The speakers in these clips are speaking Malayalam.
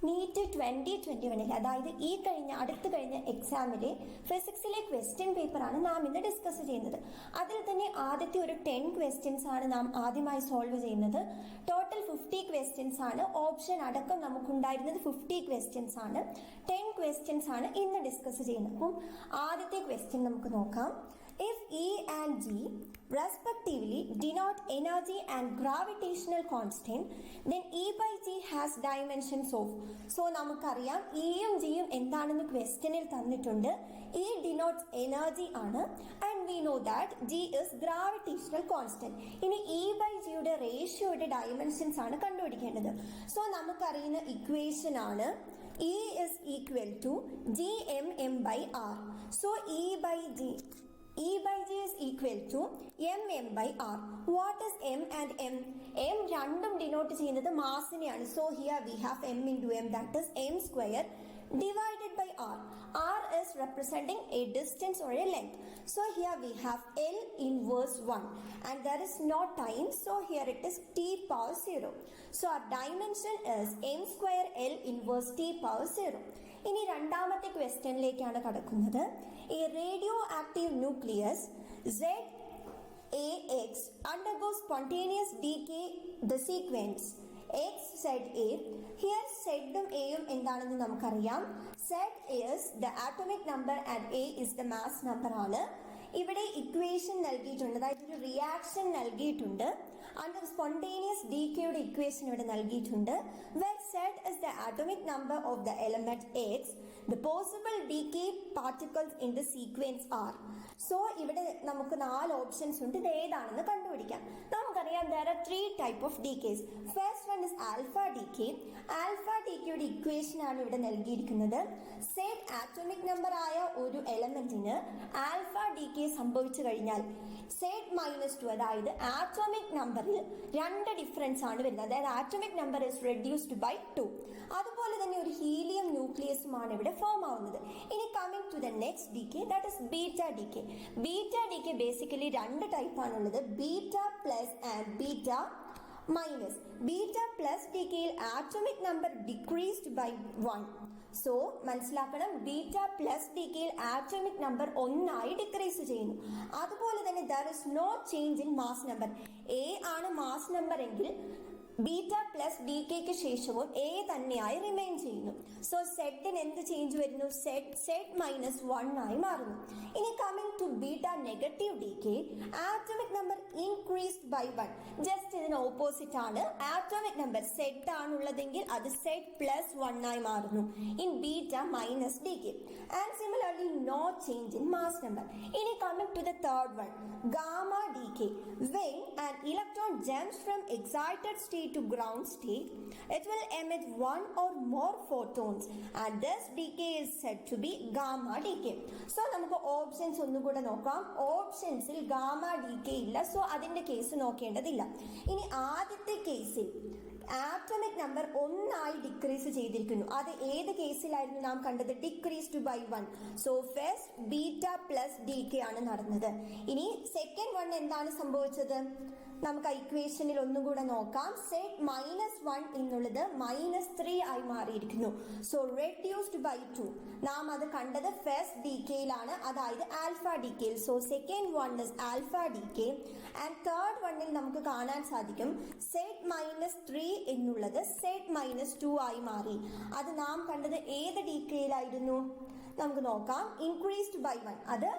നീറ്റ് 2021 അതായത് അടുത്ത് കഴിഞ്ഞ എക്സാമിലെ ഫിസിക്സിലെ ക്വസ്റ്റ്യൻ പേപ്പറാണ് നാം ഇന്ന് ഡിസ്കസ് ചെയ്യുന്നത്. അതിൽ തന്നെ ആദ്യത്തെ ഒരു 10 ക്വസ്റ്റ്യൻസ് ആണ് നാം ആദ്യമായി സോൾവ് ചെയ്യുന്നത്. ടോട്ടൽ 50 ക്വസ്റ്റ്യൻസ് ആണ്. ഓപ്ഷൻ അടക്കം നമുക്കുണ്ടായിരുന്നത് 50 ക്വസ്റ്റ്യൻസ് ആണ്. 10 ക്വസ്റ്റ്യൻസ് ആണ് ഇന്ന് ഡിസ്കസ് ചെയ്യുന്നത്. അപ്പം ആദ്യത്തെ ക്വസ്റ്റ്യൻ നമുക്ക് നോക്കാം. If E and G respectively denote energy and gravitational constant, then E by G has dimensions of. So നമുക്കറിയാം ഇയും ജിയും എന്താണെന്ന് ക്വസ്റ്റ്യനിൽ തന്നിട്ടുണ്ട്. E denotes energy ആണ് and we know that G is gravitational constant. ഇനി E by G യുടെ റേഷ്യോയുടെ ഡയമെൻഷൻസ് ആണ് കണ്ടുപിടിക്കേണ്ടത്. സോ നമുക്കറിയുന്ന ഇക്വേഷൻ ആണ് E is equal to Gmm by R. So E by G is equal to mm by r. What is m and m? m രണ്ടും ഡിനോട്ട് ചെയ്യുന്നത് മാസിനെയാണ്. So here we have m into m, that is m square divided by r. r is representing a distance or a length. So here we have L inverse 1 and there is no time, so here it is t power 0. So our dimension is m square L inverse t power 0. ഇനി രണ്ടാമത്തെ ക്വസ്റ്റ്യനിലേക്കാണ് കടക്കുന്നത്. A radioactive nucleus ZAX undergoes spontaneous decay the sequence XZA. Here Z ഉം A യും എന്താണെന്ന് നമുക്കറിയാം. Z is the atomic number and A is the mass number ആണ്. ഇവിടെ ഇക്വേഷൻ നൽകിയിട്ടുണ്ട്, അതായത് ഒരു റിയാക്ഷൻ നൽകിയിട്ടുണ്ട്. അണ്ടർ സ്പോണ്ടേനിയസ് ഡീക്കേയുടെ ഇക്വേഷൻ ഇവിടെ നൽകിയിട്ടുണ്ട്. Where Z is the atomic number of the element X, the possible decay particles in the sequence are. So ഇവിടെ നമുക്ക് 4 ഓപ്ഷൻസ് ഉണ്ട്. ഇത് ഏതാണെന്ന് കണ്ടുപിടിക്കാം. നമുക്കറിയാം there are 3 type of decays. First one is alpha decay. Alpha decayയുടെ ഇക്വേഷൻ ആണ് ഇവിടെ നൽകിയിരിക്കുന്നത്. Z ആറ്റോമിക് നമ്പർ ആയ ഒരു എലമെന്റിന് ആൽഫ ഡീക്കേ സംഭവിച്ചു കഴിഞ്ഞാൽ Z-2, അതായത് ആറ്റോമിക് നമ്പറിൽ 2 ഡിഫറൻസ് ആണ് വരുന്നത്. അതായത് atomic number is reduced by 2. അതുപോലെ തന്നെ ഒരു ഹീലിയം ന്യൂക്ലിയസുമാണ് ഇവിടെ ഫോം ആവുന്നത്. ഇനി coming to the next decay, that is beta decay. Beta decay basically 2 type ആണുള്ളത്, beta plus and beta minus. Beta plus ഡീക്കയിൽ atomic number decreased by 1. So മനസ്സിലാക്കണം, ബീറ്റ പ്ലസ് ഡീക്കയിൽ ആറ്റോമിക് നമ്പർ 1 ആയി ഡിക്രീസ് ചെയ്യുന്നു. അതുപോലെ തന്നെ there is no change in mass number. A ആണ് മാസ് നമ്പർ എങ്കിൽ ബീറ്റ പ്ലസ് ഡികെക്ക് ശേഷവും എ തന്നെയായി റിമെയിൻ ചെയ്യുന്നു. സോ സെഡിന് എന്ത് ചേഞ്ച് വരുന്നു? Z-1 ആയി മാറുന്നു. ഇനി coming to beta negative decay, atomic number increased by 1. Just ഇതിന് ഓപ്പോസിറ്റ് ആണ്. ആറ്റോമിക് നമ്പർ Z ആണുള്ളതെങ്കിൽ അത് Z+1 ആയി മാറുന്നു in beta minus decay. And similarly no change in mass number. ഇനി coming to the third one, gamma decay. When an electron jumps from excited state to ground state, it will emit 1 or more photons and this decay is said to be gamma decay. So നമുക്ക് ഓപ്ഷൻസ് ഒന്നുകൂടെ നോക്കാം. ഓപ്ഷൻസിൽ ഗാമ ഡീക്കേ ഇല്ല, സോ അതിന്റെ കേസ് നോക്കേണ്ടതില്ല. ഇനി ആദ്യത്തെ കേസിൽ ആറ്റോമിക് നമ്പർ 1 ആയി ഡിക്രീസ് ചെയ്തിരിക്കുന്നു. അത് ഏത് കേസിലായിരുന്നു നാം കണ്ടത്? Decreased by 1. So first beta plus decay ആണ് നടന്നത്. ഇനി സെക്കൻഡ് വൺ എന്താണ് സംഭവിച്ചത്? നമുക്ക് ഇക്വേഷനിൽ ഒന്നുകൂടെ നോക്കാം. Z-1 എന്നുള്ളത് -3 ആയി മാറിയിരിക്കുന്നു. So reduced by 2. നാം അത് കണ്ടത് ഫസ്റ്റ് ഡീക്കേയിലാണ്, അതായത് ആൽഫ ഡീക്കേയിൽ. So second one is alpha decay and third വണ്ണിൽ നമുക്ക് കാണാൻ സാധിക്കും Z-3 എന്നുള്ളത് Z-2 ആയി മാറി. അത് നാം കണ്ടത് ഏത് ഡീക്കേയിലായിരുന്നു? നമുക്ക് നോക്കാം. ഇൻക്രീസ്ഡ് ബൈ 1, അത്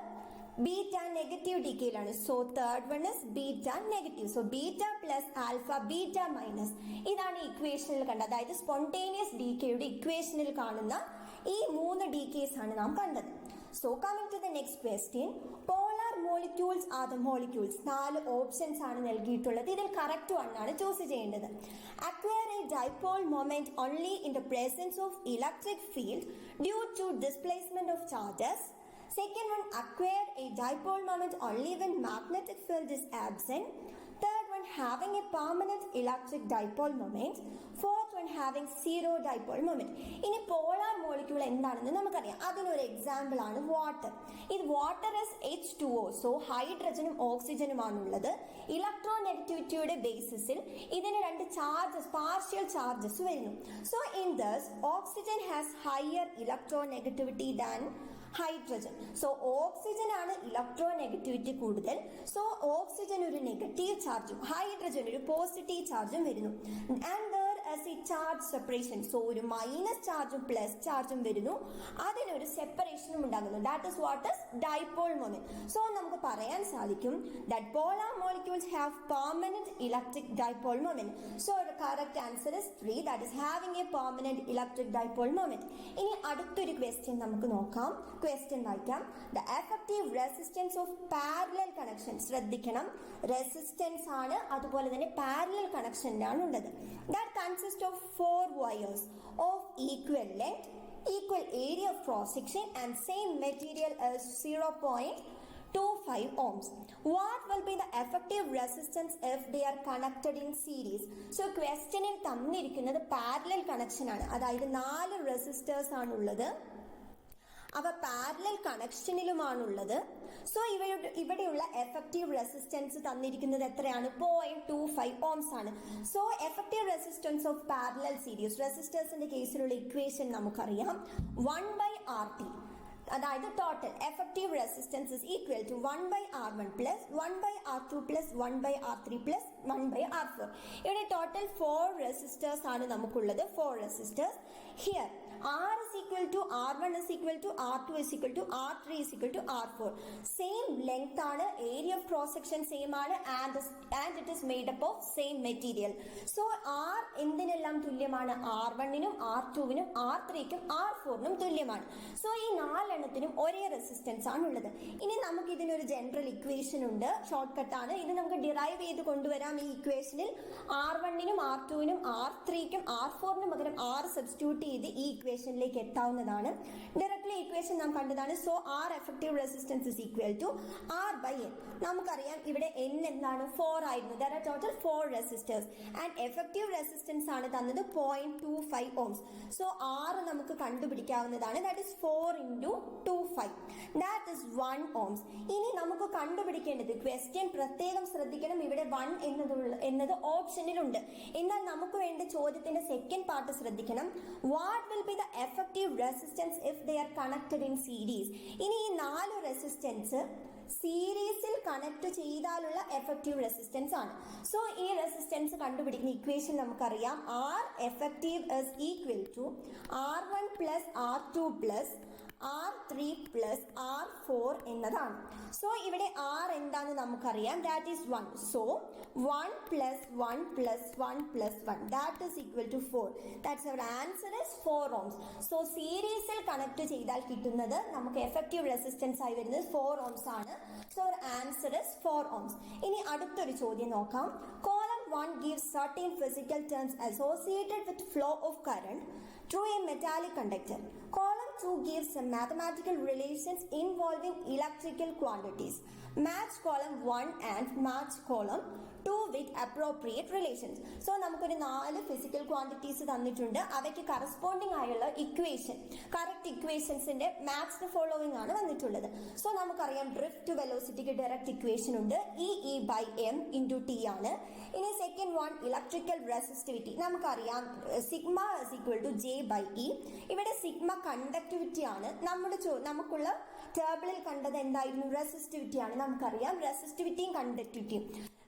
ബീറ്റ നെഗറ്റീവ് ഡീക്കേയിലാണ്. So third one is beta negative. So beta plus alpha beta minus. ഇതാണ് ഇക്വേഷനിൽ കണ്ടത്, അതായത് സ്പോണ്ടേനിയസ് ഡീക്കേയുടെ ഇക്വേഷനിൽ കാണുന്ന ഈ 3 ഡീക്കേസ് ആണ് നാം കണ്ടത്. So coming to the next question, polar molecules are the molecules. 4 options ആണ് നൽകിയിട്ടുള്ളത്. ഇതിൽ കറക്റ്റ് വൺ ആണ് ചൂസ് ചെയ്യേണ്ടത്. Acquire a dipole moment only in the presence of electric field due to displacement of charges. Second one, acquire a dipole moment only when magnetic field is absent. Third one, having a permanent electric dipole moment. Fourth one, and having zero dipole moment. ഇനി പോളാർ മോളിക്യൂൾ എന്താണെന്ന് നമുക്കറിയാം. അതിനൊരു എക്സാമ്പിൾ ആണ് വാട്ടർ. ഇത് വാട്ടർ ഇസ് H2O. സോ ഹൈഡ്രജനും ഓക്സിജനുമാണുള്ളത്. ഇലക്ട്രോനെഗറ്റിവിറ്റിയുടെ ബേസിസിൽ ഇതിന് രണ്ട് ചാർജസ്, പാർഷ്യൽ ചാർജസ് വരുന്നു. So in this oxygen has higher electronegativity than hydrogen. So oxygen ആണ് ഇലക്ട്രോനെഗറ്റിവിറ്റി കൂടുതൽ. സോ ഓക്സിജൻ ഒരു നെഗറ്റീവ് ചാർജും ഹൈഡ്രജൻ ഒരു പോസിറ്റീവ് ചാർജും വരുന്നു. And there as A charge separation. So ഒരു മൈനസ് ചാർജും പ്ലസ് ചാർജും വരുന്നു. അതിനൊരു സെപ്പറേഷനും ഉണ്ടാകുന്നു. That is what is dipole moment. So നമുക്ക് പറയാൻ സാധിക്കും that polar molecules have permanent electric dipole moment. So the correct answer is 3, that is having a permanent electric dipole moment. ഇനി അടുത്തൊരു ക്വസ്റ്റ്യൻ നമുക്ക് നോക്കാം. ക്വസ്റ്റ്യൻ വായിക്കാം. The effective resistance of parallel connection. ശ്രദ്ധിക്കണം, റെസിസ്റ്റൻസ് ആണ്, അതുപോലെ തന്നെ പാരലൽ കണക്ഷനിലാണ് ഉള്ളത്. That consist of 4 wires of equal length, equal area of cross section and same material as 0.25 ohms. What will be the effective resistance if they are connected in series? So ക്വസ്റ്റ്യനിൽ തന്നിരിക്കുന്നത് പാരലൽ കണക്ഷൻ ആണ്. അതായത് 4 റെസിസ്റ്റേഴ്സ് ആണുള്ളത്. അവ പാരലൽ കണക്ഷനിലുമാണുള്ളത്. സോ ഇവിടെയുള്ള എഫക്റ്റീവ് റെസിസ്റ്റൻസ് തന്നിരിക്കുന്നത് എത്രയാണ്? 0.25 ohms ആണ്. So effective resistance of parallel series റെസിസ്റ്റേഴ്സിന്റെ കേസിലുള്ള ഇക്വേഷൻ നമുക്കറിയാം. 1/RT. അതായത് total effective resistance is equal to 1/R1 plus 1/R2 plus 1/R3 plus 1/R4. ഇവിടെ ടോട്ടൽ 4 റെസിസ്റ്റേഴ്സ് ആണ് നമുക്കുള്ളത്. 4 resistors. Here R is equal to R1 is equal to R2 is equal to R3 is equal to R4. Same length ആണ്, area of cross section same ആണ്, and it is made up of same material. So R എന്തിനെല്ലാം തുല്യമാണ്? R1നും R2നും R3ക്കും R4നും തുല്യമാണ്. സോ ഈ 4 എണ്ണത്തിനും ഒരേ റെസിസ്റ്റൻസ് ആണ് ഉള്ളത്. ഇനി നമുക്ക് ഇതിനൊരു ജനറൽ ഇക്വേഷൻ ഉണ്ട്, ഷോർട്ട് കട്ട് ആണ്. ഇത് നമുക്ക് ഡിറൈവ് ചെയ്ത് കൊണ്ടുവരാം. ഈ ഇക്വേഷനിൽ R1നും R2നും R3ക്കും R4നും പകരം R സബ്സ്റ്റിറ്റ്യൂട്ട് ചെയ്ത് ഈ ഇക്വേഷനിലേക്ക് എത്താവുന്നതാണ്. ഡയറക്ട്ലി ഇക്വേഷൻ നാം കണ്ടതാണ്. So R effective resistance is equal to R/N. നമുക്കറിയാം ഇവിടെ N എന്താണ്? 4 ആയിരുന്നു. There are total 4 resistors and effective resistance ആണ് തന്നത് 0.25 ohms. സോ R നമുക്ക് കണ്ടുപിടിക്കാവുന്നതാണ്. That is 4 into 25. That is 1 ohms. ഇനി നമുക്ക് കണ്ടുപിടിക്കേണ്ടത്, ക്വസ്റ്റ്യൻ പ്രത്യേകം ശ്രദ്ധിക്കണം, ഇവിടെ 1 എന്നത് ഓപ്ഷനിലുണ്ട്. എന്നാൽ നമുക്ക് വേണ്ട ചോദ്യത്തിന്റെ സെക്കൻഡ് പാർട്ട് ശ്രദ്ധിക്കണം. What will be the effective resistance if they are connected in series? ഇനി ഈ 4 റെസിസ്റ്റൻസ് സീരീസിൽ കണക്ട് ചെയ്താലുള്ള എഫക്റ്റീവ് റെസിസ്റ്റൻസ് ആണ്. സോ ഈ റെസിസ്റ്റൻസ് കണ്ടുപിടിക്കുന്ന ഇക്വേഷൻ നമുക്കറിയാം. R effective is equal to R1 plus R2 plus R3 plus R4 എന്നതാണ്. സോ ഇവിടെ R എന്താണെന്ന് നമുക്കറിയാം. That is 1. So 1 plus 1 plus 1 plus 1 that is equal to 4. That's our answer is 4 ohms. So സീരീസിൽ കണക്ട് ചെയ്താൽ കിട്ടുന്നത് നമുക്ക് എഫക്റ്റീവ് റെസിസ്റ്റൻസ് ആയി വരുന്നത് 4 ohms ആണ്. So our answer is 4 ohms. ഇനി അടുത്തൊരു ചോദ്യം നോക്കാം. Column 1 gives certain physical terms associated with flow of current through a metallic conductor. Column 2 gives some mathematical relations involving electrical quantities. Match column 1 and match column 2 with appropriate relations. So നമുക്കൊരു 4 ഫിസിക്കൽ ക്വാണ്ടിറ്റീസ് തന്നിട്ടുണ്ട്. അവയ്ക്ക് കറസ്പോണ്ടിങ് ആയുള്ള ഇക്വേഷൻ, കറക്റ്റ് ഇക്വേഷൻസിന്റെ മാച്ച് ദ ഫോളോവിംഗ് ആണ് വന്നിട്ടുള്ളത്. സോ നമുക്കറിയാം ഡ്രിഫ്റ്റ് വെലോസിറ്റിക്ക് ഡയറക്റ്റ് ഇക്വേഷൻ ഉണ്ട്. E/m × T ആണ്. ഇനി സെക്കൻഡ് വൺ ഇലക്ട്രിക്കൽ റെസിസ്റ്റിവിറ്റി നമുക്കറിയാം. Sigma is equal to J/E. ഇവിടെ സിഗ്മ കണ്ടക്ടിവിറ്റി ആണ്. നമുക്കുള്ള ടേബിളിൽ കണ്ടത് എന്തായിരുന്നു? റെസിസ്റ്റിവിറ്റി ആണ്. നമുക്കറിയാം റെസിസ്റ്റിവിറ്റിയും കണ്ടക്ടിവിറ്റിയും.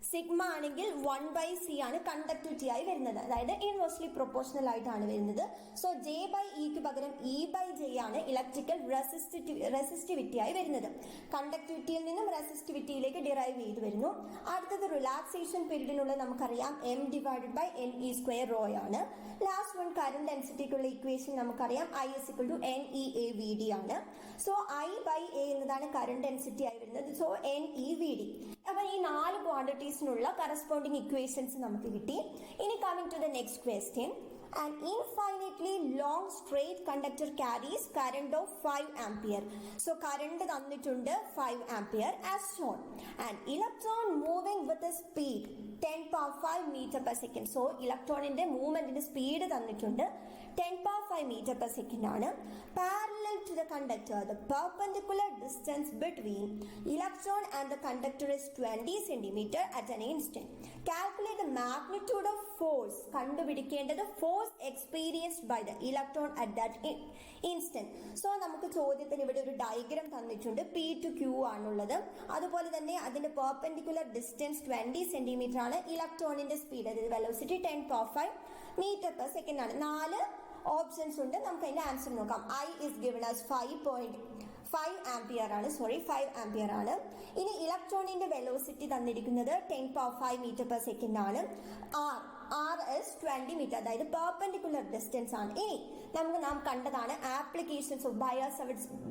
സിഗ്മ ആണെങ്കിൽ 1/c ആണ് കണ്ടക്ടിവിറ്റി ആയി വരുന്നത്. അതായത് ഇൻവേഴ്സ്ലി പ്രൊപ്പോർഷണൽ ആയിട്ടാണ് വരുന്നത്. സോ J/Eക്ക് പകരം E/J ആണ് ഇലക്ട്രിക്കൽ റെസിസ്റ്റിവിറ്റി ആയി വരുന്നത്. കണ്ടക്ടിവിറ്റിയിൽ നിന്നും റെസിസ്റ്റിവിറ്റിയിലേക്ക് ഡിറൈവ് ചെയ്ത് വരുന്നു. അടുത്തത് റിലാക്സേഷൻ പീരീഡിനുള്ള നമുക്കറിയാം m/NE² ആണ്. ലാസ്റ്റ് വൺ കറന്റ് ഡെൻസിറ്റിക്കുള്ള ഇക്വേഷൻ നമുക്കറിയാം I = NeAVD ആണ്. സോ I/A എന്നതാണ് കറന്റ് ഡെൻസിറ്റി ആയി വരുന്നത്. So NeVD. അപ്പൊ ഈ 4 ക്വാണ്ടിറ്റീസിനുള്ള കറസ്പോണ്ടിങ് ഇക്വേഷൻസ് നമുക്ക് കിട്ടി. ഇനി coming to the next question. An infinitely long straight conductor carries current of 5 ampere. So current തന്നിട്ടുണ്ട് 5 ampere as shown. An electron moving with a speed 10 power 5 meter per second. So ഇലക്ട്രോണിന്റെ മൂവ്മെന്റിന്റെ സ്പീഡ് തന്നിട്ടുണ്ട് 10 power 5 meter per second ആണ്. Parallel to the conductor, the perpendicular distance between electron and the conductor is 20 centimeter at an instant. Calculate the magnitude of force. കണ്ടുപിടിക്കേണ്ടത് force experienced by the electron at that instant. So നമുക്ക് ചോദ്യത്തിന് ഇവിടെ ഒരു ഡയഗ്രാം തന്നിട്ടുണ്ട്. P to Q ആണുള്ളത്. അതുപോലെ തന്നെ അതിന്റെ perpendicular distance 20 centimeter ആണ്. ഇലക്ട്രോണിന്റെ സ്പീഡ് അതായത് velocity 10 power 5 meter per second ആണ്. 4 ഓപ്ഷൻസ് ഉണ്ട്. നമുക്ക് അതിന്റെ ആൻസർ നോക്കാം. I is given as 5 ampere ആണ്. 5 ആംപിയർ ആണ്. ഇനി ഇലക്ട്രോണിന്റെ വെലോസിറ്റി തന്നിരിക്കുന്നത് 10 power 5 meter per second ആണ്. R is 20 meter, അതായത് പെർപെൻഡിക്കുലർ ഡിസ്റ്റൻസ് ആണ്. ഇനി നാം കണ്ടതാണ് ആപ്ലിക്കേഷൻസ് ഓഫ്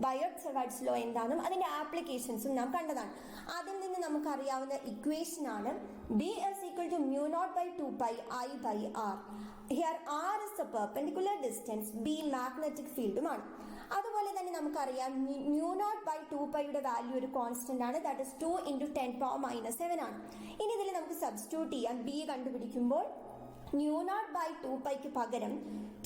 ബയോട്ട്-സവാർട്ട്സ് ലോ എന്താണെന്നും അതിന്റെ ആപ്ലിക്കേഷൻസും നാം കണ്ടതാണ്. അതിൽ നിന്ന് നമുക്ക് അറിയാവുന്ന ഇക്വേഷൻ ആണ് B is equal to mu naught by 2 pi I by R. Here R is the perpendicular distance, B magnetic ഫീൽഡുമാണ്. അതുപോലെ തന്നെ നമുക്കറിയാം mu naught by 2 പൈയുടെ വാല്യൂ ഒരു കോൺസ്റ്റന്റ് ആണ്. That is 2 into 10 power minus 7 ആണ്. ഇനി ഇതിൽ നമുക്ക് സബ്സ്റ്റിറ്റ്യൂട്ട് ചെയ്യാം. B കണ്ടുപിടിക്കുമ്പോൾ mu naught by 2 പൈക്ക് പകരം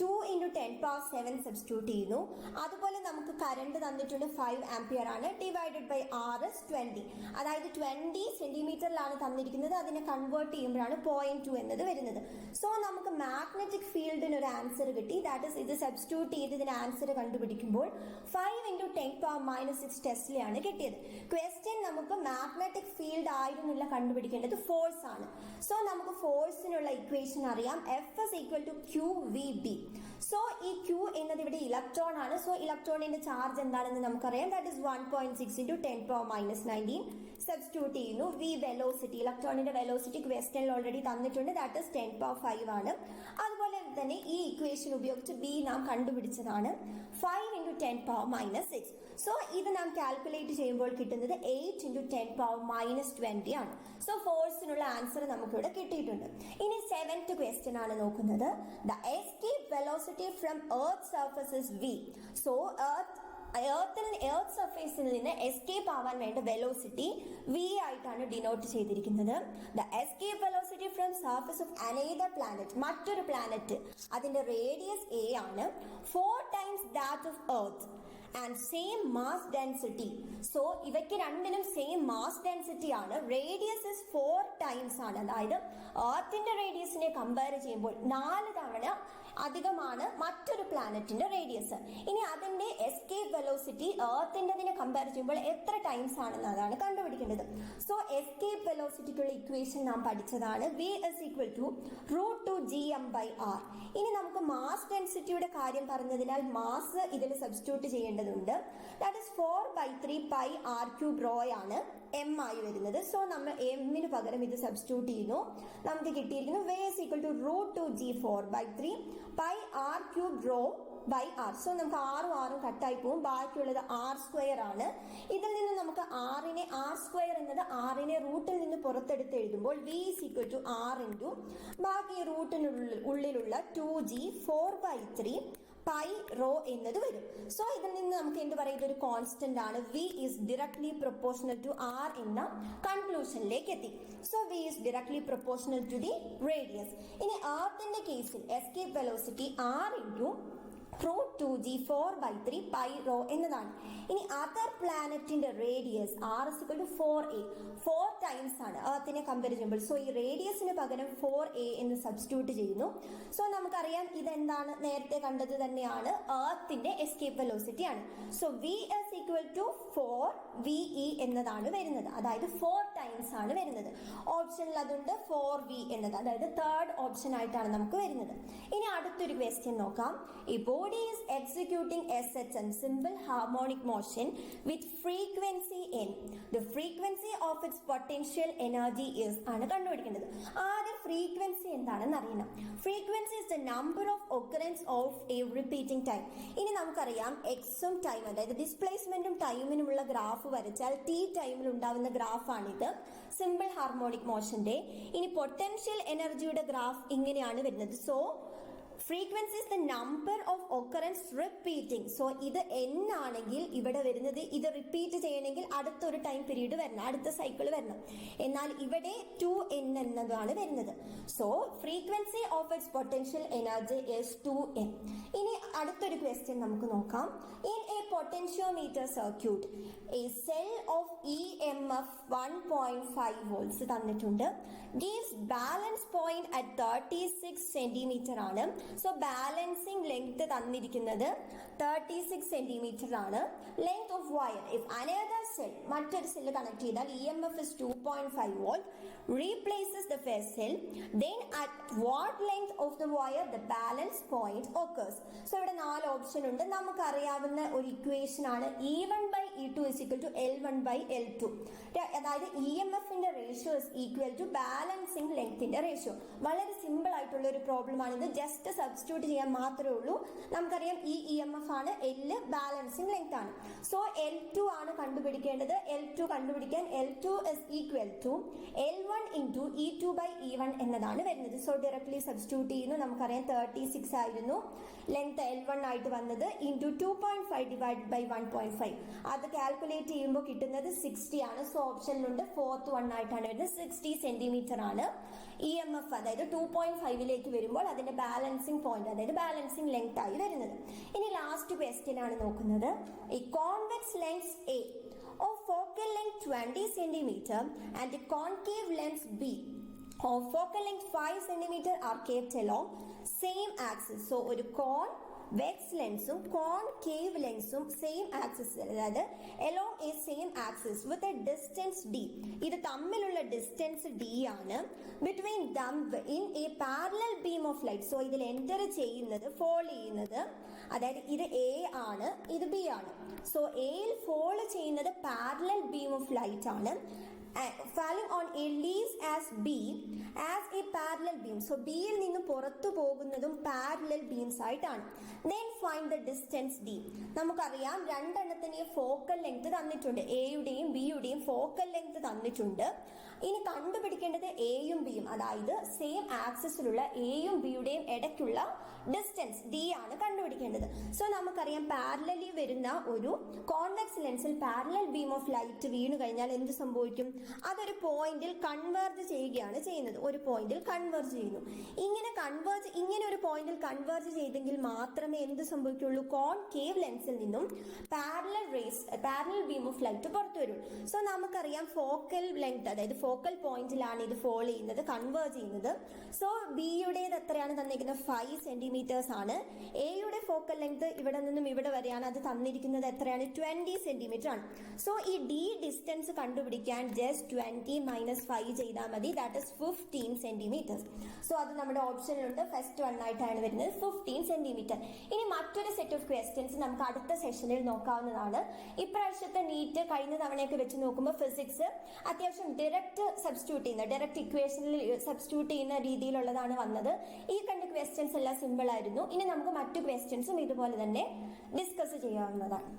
2 into 10 power 7 സബ്സ്റ്റിറ്റ്യൂട്ട് ചെയ്യുന്നു. അതുപോലെ നമുക്ക് കറണ്ട് തന്നിട്ടുണ്ട് 5 ആംപിയർ ആണ്. ഡിവൈഡഡ് ബൈ R is 20, അതായത് 20 സെന്റിമീറ്ററിലാണ് തന്നിരിക്കുന്നത്. അതിനെ കൺവേർട്ട് ചെയ്യുമ്പോഴാണ് 0.2 എന്നത് വരുന്നത്. സോ നമുക്ക് മാഗ്നറ്റിക് ഫീൽഡിന് ഒരു ആൻസർ കിട്ടി. ദാറ്റ് ഇസ് ഇത് സബ്സ്റ്റിറ്റ്യൂട്ട് ചെയ്ത് ഇതിന് ആൻസർ കണ്ടുപിടിക്കുമ്പോൾ 5 into 10 power minus 6 ടെസ്ലയാണ് കിട്ടിയത്. ക്വസ്റ്റ്യൻ നമുക്ക് മാഗ്നറ്റിക് ഫീൽഡ് ആയിരുന്നില്ല കണ്ടുപിടിക്കേണ്ടത്, ഫോഴ്സ് ആണ്. സോ നമുക്ക് ഫോഴ്സിനുള്ള ഇക്വേഷൻ അറിയാം. F is equal to QVB. So ഈ Q എന്നത് ഇവിടെ ഇലക്ട്രോൺ ആണ്. സോ ഇലക്ട്രോണിന്റെ ചാർജ് എന്താണെന്ന് നമുക്കറിയാം. That is 1.6 into 10 power minus 19. Substitute ചെയ്യുന്നു. V വെലോസിറ്റി, ഇലക്ട്രോണിന്റെ വെലോസിറ്റി ക്വസ്റ്റ്യനിൽ ഓൾറെഡി തന്നിട്ടുണ്ട്. ദാറ്റ് ഇസ് 10 power 5 ആണ്. അതുപോലെ തന്നെ ഈ ഇക്വേഷൻ ഉപയോഗിച്ച് V നാം കണ്ടുപിടിച്ചതാണ് 5 into 10 power minus 6. സോ ഇത് നാം കാൽക്കുലേറ്റ് ചെയ്യുമ്പോൾ കിട്ടുന്നത് 8 into 10 power minus 20 ആണ്. സോ ഫോഴ്സിനുള്ള ആൻസർ നമുക്കിവിടെ കിട്ടിയിട്ടുണ്ട്. ഇനി 7th ക്വസ്റ്റ്യൻ ആണ് നോക്കുന്നത്. The escape velocity from earth surface is V. So earth സർഫേസിൽ നിന്ന് എസ്കേപ്പ് ആവാൻ വേണ്ട വെലോസിറ്റി V ആയിട്ടാണ് ഡിനോട്ട് ചെയ്തിരിക്കുന്നത്. The escape velocity from surface of another planet, മറ്റൊരു പ്ലാനറ്റ്, അതിന്റെ റേഡിയസ് A ആണ്. 4 times that of Earth and same mass density. So ഇവയ്ക്ക് രണ്ടിനും സെയിം മാസ് ഡെൻസിറ്റി ആണ്. റേഡിയസ് ഇസ് 4 times ആണ്. അതായത് എർത്തിന്റെ റേഡിയസിനെ കമ്പയർ ചെയ്യുമ്പോൾ 4 തവണ അധികമാണ് മറ്റൊരു പ്ലാനറ്റിന്റെ റേഡിയസ്. ഇനി അതിന്റെ എസ്കേപ്പ് വെലോസിറ്റി എർത്തിൻ്റെതിനെ കമ്പയർ ചെയ്യുമ്പോൾ എത്ര ടൈംസ് ആണെന്ന് അതാണ് കണ്ടുപിടിക്കേണ്ടത്. സോ എസ്കേപ്പ് വെലോസിറ്റിക്കുള്ള ഇക്വേഷൻ നാം പഠിച്ചതാണ്. V is equal to √2gm by R. ഇനി നമുക്ക് മാസ് ഡെൻസിറ്റിയുടെ കാര്യം പറഞ്ഞതിനാൽ മാസ് ഇതിൽ സബ്സ്റ്റിറ്റ്യൂട്ട് ചെയ്യേണ്ടതുണ്ട്. That is 4/3 pi r cube rho ആണ് m ആയി വരുന്നത്. സോ നമ്മൾ എമ്മിന് പകരം ഇത് സബ്സ്റ്റിറ്റ്യൂട്ട് ചെയ്യുന്നു. നമുക്ക് കിട്ടിയിരിക്കുന്നു V is equal to √2g 4/3 pi r cube rho by R. So നമുക്ക് ആറും കട്ടായി പോകും. ബാക്കിയുള്ളത് R² ആണ്. ഇതിൽ നിന്ന് നമുക്ക് R² എന്നത് R റൂട്ടിൽ നിന്ന് പുറത്തെടുത്ത് എഴുതുമ്പോൾ V is equal to R into ബാക്കി റൂട്ടിനുള്ളിലുള്ള 2g 4/3 പൈ റോ എന്നത് വരും. സോ ഇതിൽ നിന്ന് നമുക്ക് എന്ത് പറയുന്നത്, ഒരു കോൺസ്റ്റന്റ് ആണ്. V is directly proportional to R എന്ന കൺക്ലൂഷനിലേക്ക് എത്തി. So V is directly proportional to the radius. ഇനി എർത്തിന്റെ കേസിൽ escape velocity R into √2g 4/3 pi rho എന്നതാണ്. ഇനി അതർ പ്ലാനറ്റിന്റെ radius R is equal to 4a, 4 times ആണ് എർത്തിനെ കമ്പയർ ചെയ്യുമ്പോൾ. സോ ഈ റേഡിയസിന് പകരം 4a എന്ന് സബ്സ്റ്റിറ്റ്യൂട്ട് ചെയ്യുന്നു. സോ നമുക്കറിയാം ഇതെന്താണ്, നേരത്തെ കണ്ടത് തന്നെയാണ്, എർത്തിന്റെ എസ്കേപ്പ് വെലോസിറ്റി ആണ്. So V is equal to 4VE എന്നതാണ് വരുന്നത്, അതായത് 4 times ആണ് വരുന്നത്. ഓപ്ഷനിൽ അതുണ്ട് 4V എന്നത്, അതായത് തേർഡ് ഓപ്ഷൻ ആയിട്ടാണ് നമുക്ക് വരുന്നത്. ഇനി അടുത്തൊരു ക്വസ്റ്റ്യൻ നോക്കാം. ഈ body is executing SHM, simple harmonic motion, with frequency n. The frequency of its potential energy is ആണ് കണ്ടുപിടിക്കേണ്ടത്. ആദ്യം ഫ്രീക്വൻസി എന്താണെന്ന് അറിയണം. Frequency is the number of occurrence of a repeating time. ഇനി നമുക്കറിയാം എക്സും ടൈം, അതായത് ഡിസ്പ്ലേസ്മെന്റും ടൈമിനുമുള്ള ഗ്രാഫ് വരച്ചാൽ t ടൈമിൽ ഉണ്ടാവുന്ന ഗ്രാഫാണിത്, സിമ്പിൾ ഹാർമോണിക് മോഷന്റെ. ഇനി പൊട്ടൻഷ്യൽ എനർജിയുടെ ഗ്രാഫ് ഇങ്ങനെയാണ് വരുന്നത്. So frequency is the number of occurrence repeating. So ഇത് n ആണെങ്കിൽ ഇവിടെ വരുന്നത് ഇത് റിപ്പീറ്റ് ചെയ്യണമെങ്കിൽ അടുത്തൊരു ടൈം പീരീഡ് വരണം, അടുത്ത സൈക്കിൾ വരണം. എന്നാൽ ഇവിടെ 2n എന്നതാണ് വരുന്നത്. So frequency of its potential energy is 2n. ഇനി അടുത്തൊരു ക്വസ്റ്റ്യൻ നമുക്ക് നോക്കാം. In A potentiometer circuit A cell of EMF 1.5 volts തന്നിട്ടുണ്ട്. Gives balance point at 36 centimetre ആണ്. സോ ബാലൻസിംഗ് ലെങ്ത് തന്നിരിക്കുന്നത് 36 സെന്റിമീറ്റർ ആണ്. Length of wire if another cell മറ്റൊരു സെല്ല് കണക്ട് ചെയ്താൽ EMF is 2.5 volt replaces the first cell, then at what length of the wire the balance point occurs. So ഇവിടെ 4 ഓപ്ഷൻ ഉണ്ട്. നമുക്ക് അറിയാവുന്ന ഒരു ഇക്വേഷൻ ആണ് E1 by E2 is equal to L1 by L2. അതായത് EMFന്റെ ratio is equal to balancing ലെങ്ത്തിന്റെ റേഷ്യോ. വളരെ സിമ്പിൾ ആയിട്ടുള്ള ഒരു പ്രോബ്ലം ആണിത്. ജസ്റ്റ് സബ്സ്റ്റിറ്റ്യൂട്ട് ചെയ്യാൻ മാത്രമേ ഉള്ളൂ. നമുക്കറിയാം ഈ EMF ആണ്, L ബാലൻസിംഗ് ലെങ്ത് ആണ്. സോ L2 ആണ് കണ്ടുപിടിക്കേണ്ടത്. L2 കണ്ടുപിടിക്കാൻ L2 is equal to L1 into E2 by E1 എന്നതാണ് വരുന്നത്. സോ ഡയറക്ട്ലി സബ്സ്റ്റിറ്റ്യൂട്ട് ചെയ്യുന്നു. നമുക്കറിയാം 36 ആയിരുന്നു ലെങ്ത് L1 ആയിട്ട് വന്നത്, ഇൻറ്റു 2.5 ഡിവൈഡ് ബൈ 1.5. അത് കാൽക്കുലേറ്റ് ചെയ്യുമ്പോൾ കിട്ടുന്നത് 60 ആണ്. സോ ഓപ്ഷനിലുണ്ട് ഫോർത്ത് വൺ ആയിട്ടാണ് വരുന്നത്. 60 സെന്റിമീറ്റർ ആണ് EMF, അതായത് 2.5ലേക്ക് വരുമ്പോൾ അതിന്റെ ബാലൻസിംഗ് പോയിന്റ്, അതായത് ബാലൻസിംഗ് ലെങ്ത് ആയി വരുന്നത്. ഇനി ലാസ്റ്റ് ക്വസ്റ്റ്യൻ ആണ് നോക്കുന്നത്. A convex lens A of focal length 20 centimeter and a concave lens B of focal length 5 centimeter are kept along same axis. So ഒരു കോൺവെക്സ് ലെൻസും കോൺകേവ് ലെൻസും സെയിം ആക്സിസ്, അതായത് along a same axis with a distance d. ഇത് തമ്മിലുള്ള ഡിസ്റ്റൻസ് d ആണ്. between them in a parallel beam of light. So ഇതിൽ എൻ്റർ ചെയ്യുന്നത്, ഫോൾ ചെയ്യുന്നത്, അതായത് ഇത് A ആണ്, ഇത് B ആണ്. സോ എയിൽ ഫോൾ ചെയ്യുന്നത് പാരലൽ ബീം ഓഫ് ലൈറ്റ് ആണ്. falling on A leaves as B as a parallel beam. So B യിൽ നിന്ന് പുറത്തു പോകുന്നതും പാരലൽ ബീംസ് ആയിട്ടാണ്. Then find the distance D. നമുക്കറിയാം രണ്ടെണ്ണത്തിന് ഫോക്കൽ ലെങ്ത് തന്നിട്ടുണ്ട്. എയുടെയും ബിയുടെയും ഫോക്കൽ ലെങ്ത് തന്നിട്ടുണ്ട്. ഇനി കണ്ടുപിടിക്കേണ്ടത് എയും ബിയും, അതായത് സെയിം ആക്സിസിലുള്ള എയും ബിയുടെയും ഇടയ്ക്കുള്ള ഡിസ്റ്റൻസ് D ആണ് കണ്ടുപിടിക്കേണ്ടത്. സോ നമുക്കറിയാം പാരലലി വരുന്ന ഒരു കോൺവെക്സ് ലെൻസിൽ പാരലൽ ബീം ഓഫ് ലൈറ്റ് വീണു കഴിഞ്ഞാൽ എന്ത് സംഭവിക്കും? അതൊരു പോയിന്റിൽ കൺവേർജ് ചെയ്യുകയാണ് ചെയ്യുന്നത്. ഒരു പോയിന്റിൽ കൺവേർജ് ചെയ്യുന്നു. ഇങ്ങനെ ഒരു പോയിന്റിൽ കൺവേർജ് ചെയ്തെങ്കിൽ മാത്രമേ എന്ത് സംഭവിക്കുള്ളൂ? കോൺകേവ് ലെൻസിൽ നിന്നും പാരലൽ ബീം ഓഫ് ലൈറ്റ് പുറത്തു വരുള്ളൂ. സോ നമുക്കറിയാം ഫോക്കൽ ലെങ്ത്, അതായത് ഫോക്കൽ പോയിന്റിലാണ് ഇത് ഫോൾ ചെയ്യുന്നത്, കൺവേർജ് ചെയ്യുന്നത്. സോ ബിയുടേത് എത്രയാണ് തന്നിരിക്കുന്നത്? 5 സെന്റിമീറ്റേഴ്സ് ആണ്. എയുടെ ഫോക്കൽ ലെങ്ത് ഇവിടെ നിന്നും ഇവിടെ വരെയാണ്. അത് തന്നിരിക്കുന്നത് എത്രയാണ്? 20 സെന്റിമീറ്റർ ആണ്. സോ ഈ ഡി ഡിസ്റ്റൻസ് കണ്ടുപിടിക്കാൻ just 20 minus 5 ചെയ്താൽ മതി. That is 15 centimetres. സോ അത് നമ്മുടെ ഓപ്ഷനിലുണ്ട്. ഫസ്റ്റ് വൺ ആയിട്ടാണ് വരുന്നത് 15 സെന്റിമീറ്റർ. ഇനി മറ്റൊരു സെറ്റ് ഓഫ് ക്വസ്റ്റ്യൻസ് നമുക്ക് അടുത്ത സെഷനിൽ നോക്കാവുന്നതാണ്. ഇപ്രാവശ്യത്തെ നീറ്റ് കഴിഞ്ഞ തവണയൊക്കെ വെച്ച് നോക്കുമ്പോൾ ഫിസിക്സ് അത്യാവശ്യം ഡയറക്റ്റ് ഇക്വേഷനിൽ സബ്സ്റ്റിറ്റ്യൂട്ട് ചെയ്യുന്ന രീതിയിലുള്ളതാണ് വന്നത്. ഈ കണ്ട ക്വസ്റ്റ്യൻസ് എല്ലാം സിമ്പിൾ ആയിരുന്നു. ഇനി നമുക്ക് മറ്റു ക്വസ്റ്റ്യൻസും ഇതുപോലെ തന്നെ ഡിസ്കസ് ചെയ്യാവുന്നതാണ്.